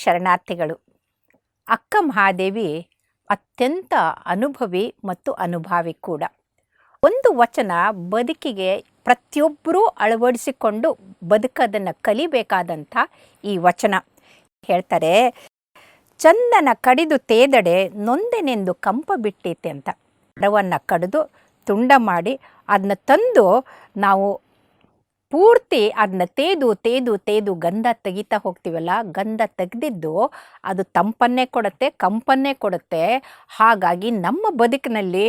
ಶರಣಾರ್ಥಿಗಳು. ಅಕ್ಕ ಮಹಾದೇವಿ ಅತ್ಯಂತ ಅನುಭವಿ ಮತ್ತು ಅನುಭಾವಿ ಕೂಡ. ಒಂದು ವಚನ ಬದುಕಿಗೆ ಪ್ರತಿಯೊಬ್ಬರೂ ಅಳವಡಿಸಿಕೊಂಡು ಬದುಕೋದನ್ನು ಕಲಿಬೇಕಾದಂಥ ಈ ವಚನ. ಹೇಳ್ತಾರೆ, ಚಂದನ ಕಡಿದು ತೇದಡೆ ನೊಂದೆನೆಂದು ಕಂಪ ಬಿಟ್ಟೈತೆ ಅಂತ. ಮರವನ್ನು ಕಡಿದು ತುಂಡ ಮಾಡಿ ಅದನ್ನ ತಂದು ನಾವು ಪೂರ್ತಿ ಅದನ್ನ ತೇದು ಗಂಧ ತೆಗಿತಾ ಹೋಗ್ತೀವಲ್ಲ, ಗಂಧ ತೆಗೆದಿದ್ದು ಅದು ತಂಪನ್ನೇ ಕೊಡುತ್ತೆ, ಕಂಪನ್ನೇ ಕೊಡುತ್ತೆ. ಹಾಗಾಗಿ ನಮ್ಮ ಬದುಕಿನಲ್ಲಿ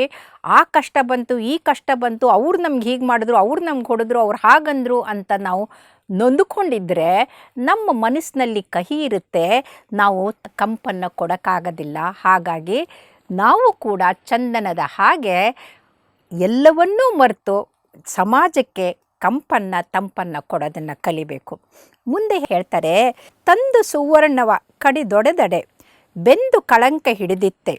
ಆ ಕಷ್ಟ ಬಂತು, ಈ ಕಷ್ಟ ಬಂತು, ಅವ್ರು ನಮ್ಗೆ ಹೀಗೆ ಮಾಡಿದ್ರು, ಅವ್ರು ನಮ್ಗೆ ಹೊಡೆದ್ರು, ಅವ್ರು ಹಾಗಂದ್ರು ಅಂತ ನಾವು ನೊಂದುಕೊಂಡಿದ್ರೆ ನಮ್ಮ ಮನಸ್ಸಿನಲ್ಲಿ ಕಹಿ ಇರುತ್ತೆ, ನಾವು ಕಂಪನ್ನು ಕೊಡೋಕ್ಕಾಗೋದಿಲ್ಲ. ಹಾಗಾಗಿ ನಾವು ಕೂಡ ಚಂದನದ ಹಾಗೆ ಎಲ್ಲವನ್ನೂ ಮರೆತು ಸಮಾಜಕ್ಕೆ ಕಂಪನ್ನು ತಂಪನ್ನು ಕೊಡೋದನ್ನು ಕಲಿಬೇಕು. ಮುಂದೆ ಹೇಳ್ತಾರೆ, ತಂದು ಸುವರ್ಣವ ಕಡಿದೊಡೆದಡೆ ಬೆಂದು ಕಳಂಕ ಹಿಡಿದಿತ್ತೆ,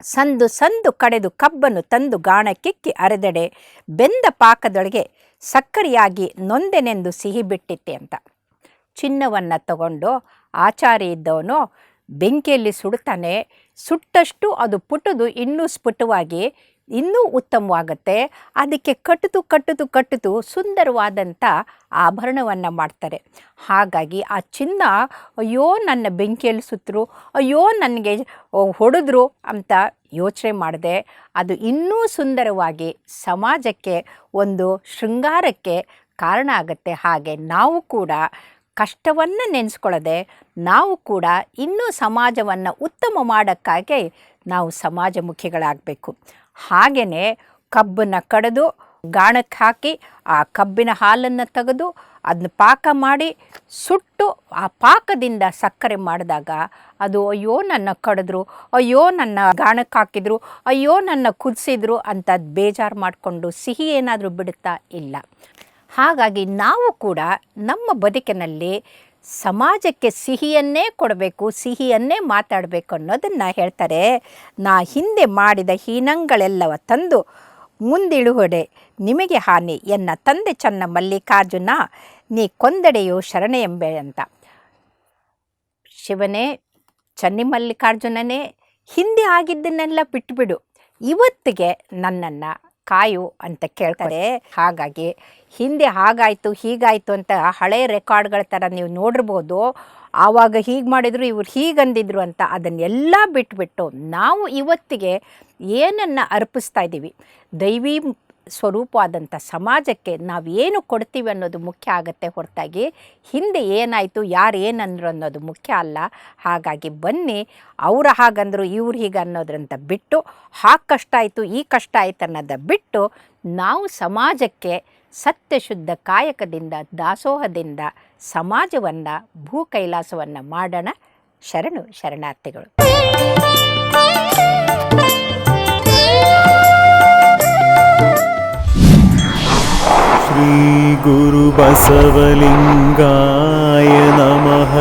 ಸಂದು ಕಡೆದು ಕಬ್ಬನ್ನು ತಂದು ಗಾಣಕ್ಕಿಕ್ಕಿ ಅರೆದಡೆ ಬೆಂದ ಪಾಕದೊಳಗೆ ಸಕ್ಕರೆಯಾಗಿ ನೊಂದೆನೆಂದು ಸಿಹಿ ಬಿಟ್ಟಿತ್ತೆ ಅಂತ. ಚಿನ್ನವನ್ನು ತಗೊಂಡು ಆಚಾರಿ ಇದ್ದವನು ಬೆಂಕಿಯಲ್ಲಿ ಸುಡ್ತಾನೆ. ಸುಟ್ಟಷ್ಟು ಅದು ಪುಟದು ಇನ್ನೂ ಸ್ಫುಟವಾಗಿ ಇನ್ನೂ ಉತ್ತಮವಾಗುತ್ತೆ. ಅದಕ್ಕೆ ಕಟ್ಟಿತು ಸುಂದರವಾದಂಥ ಆಭರಣವನ್ನು ಮಾಡ್ತಾರೆ. ಹಾಗಾಗಿ ಆ ಚಿನ್ನ, ಅಯ್ಯೋ ನನ್ನ ಬೆಂಕಿಯಲ್ಲಿ ಸುತ್ತರು, ಅಯ್ಯೋ ನನಗೆ ಹೊಡೆದ್ರು ಅಂತ ಯೋಚನೆ ಮಾಡದೆ ಅದು ಇನ್ನೂ ಸುಂದರವಾಗಿ ಸಮಾಜಕ್ಕೆ ಒಂದು ಶೃಂಗಾರಕ್ಕೆ ಕಾರಣ ಆಗುತ್ತೆ. ಹಾಗೆ ನಾವು ಕೂಡ ಕಷ್ಟವನ್ನು ನೆನೆಸ್ಕೊಳ್ಳದೆ ನಾವು ಕೂಡ ಇನ್ನೂ ಸಮಾಜವನ್ನು ಉತ್ತಮ ಮಾಡೋಕ್ಕಾಗಿ ನಾವು ಸಮಾಜಮುಖಿಗಳಾಗಬೇಕು. ಹಾಗೆಯೇ ಕಬ್ಬನ್ನು ಕಡಿದು ಗಾಣಕ್ಕೆ ಹಾಕಿ ಆ ಕಬ್ಬಿನ ಹಾಲನ್ನು ತೆಗೆದು ಅದನ್ನ ಪಾಕ ಮಾಡಿ ಸುಟ್ಟು ಆ ಪಾಕದಿಂದ ಸಕ್ಕರೆ ಮಾಡಿದಾಗ ಅದು ಅಯ್ಯೋ ನನ್ನ ಕಡಿದ್ರು, ಅಯ್ಯೋ ನನ್ನ ಗಾಣಕ್ಕೆ ಹಾಕಿದ್ರು, ಅಯ್ಯೋ ನನ್ನ ಕುದಿಸಿದ್ರು ಅಂತ ಬೇಜಾರು ಮಾಡಿಕೊಂಡು ಸಿಹಿ ಏನಾದರೂ ಬಿಡುತ್ತಾ? ಇಲ್ಲ. ಹಾಗಾಗಿ ನಾವು ಕೂಡ ನಮ್ಮ ಬದುಕಿನಲ್ಲಿ ಸಮಾಜಕ್ಕೆ ಸಿಹಿಯನ್ನೇ ಕೊಡಬೇಕು, ಸಿಹಿಯನ್ನೇ ಮಾತಾಡಬೇಕು ಅನ್ನೋದನ್ನು ಹೇಳ್ತಾರೆ. ನಾ ಹಿಂದೆ ಮಾಡಿದ ಹೀನಂಗಳೆಲ್ಲವ ತಂದು ಮುಂದಿಳುಹೊಡೆ ನಿಮಗೆ ಹಾನಿ ಎನ್ನ ತಂದೆ ಚನ್ನ ಮಲ್ಲಿಕಾರ್ಜುನ ನೀ ಕೊಂದಡೆಯೋ ಶರಣ ಎಂಬೆ ಅಂತ. ಶಿವನೇ, ಚನ್ನಿ ಮಲ್ಲಿಕಾರ್ಜುನನೇ, ಹಿಂದೆ ಆಗಿದ್ದನ್ನೆಲ್ಲ ಬಿಟ್ಟುಬಿಡು, ಇವತ್ತಿಗೆ ನನ್ನನ್ನು ಕಾಯು ಅಂತ ಕೇಳ್ತಾರೆ. ಹಾಗಾಗಿ ಹಿಂದೆ ಹಾಗಾಯಿತು ಹೀಗಾಯಿತು ಅಂತ ಹಳೆಯ ರೆಕಾರ್ಡ್ಗಳ ಥರ ನೀವು ನೋಡಿರ್ಬೋದು. ಆವಾಗ ಹೀಗೆ ಮಾಡಿದ್ರು, ಇವ್ರು ಹೀಗಂದಿದ್ರು ಅಂತ ಅದನ್ನೆಲ್ಲ ಬಿಟ್ಬಿಟ್ಟು ನಾವು ಇವತ್ತಿಗೆ ಏನನ್ನು ಅರ್ಪಿಸ್ತಾ ಇದ್ದೀವಿ, ದೈವಿ ಸ್ವರೂಪವಾದಂಥ ಸಮಾಜಕ್ಕೆ ನಾವು ಏನು ಕೊಡ್ತೀವಿ ಅನ್ನೋದು ಮುಖ್ಯ ಆಗುತ್ತೆ ಹೊರತಾಗಿ ಹಿಂದೆ ಏನಾಯಿತು, ಯಾರು ಏನಂದ್ರು ಅನ್ನೋದು ಮುಖ್ಯ ಅಲ್ಲ. ಹಾಗಾಗಿ ಬನ್ನಿ, ಅವ್ರು ಹಾಗಂದ್ರು ಇವ್ರು ಹೀಗೆ ಅನ್ನೋದ್ರಂತ ಬಿಟ್ಟು, ಹಾಗೆ ಕಷ್ಟ ಆಯಿತು ಈ ಕಷ್ಟ ಆಯ್ತು ಅನ್ನೋದ ಬಿಟ್ಟು ನಾವು ಸಮಾಜಕ್ಕೆ ಸತ್ಯಶುದ್ಧ ಕಾಯಕದಿಂದ ದಾಸೋಹದಿಂದ ಸಮಾಜವನ್ನು ಭೂ ಕೈಲಾಸವನ್ನು ಮಾಡೋಣ. ಶರಣಾರ್ಥಿಗಳು. ಶ್ರೀ ಗುರು ಬಸವಲಿಂಗಾಯ ನಮಃ.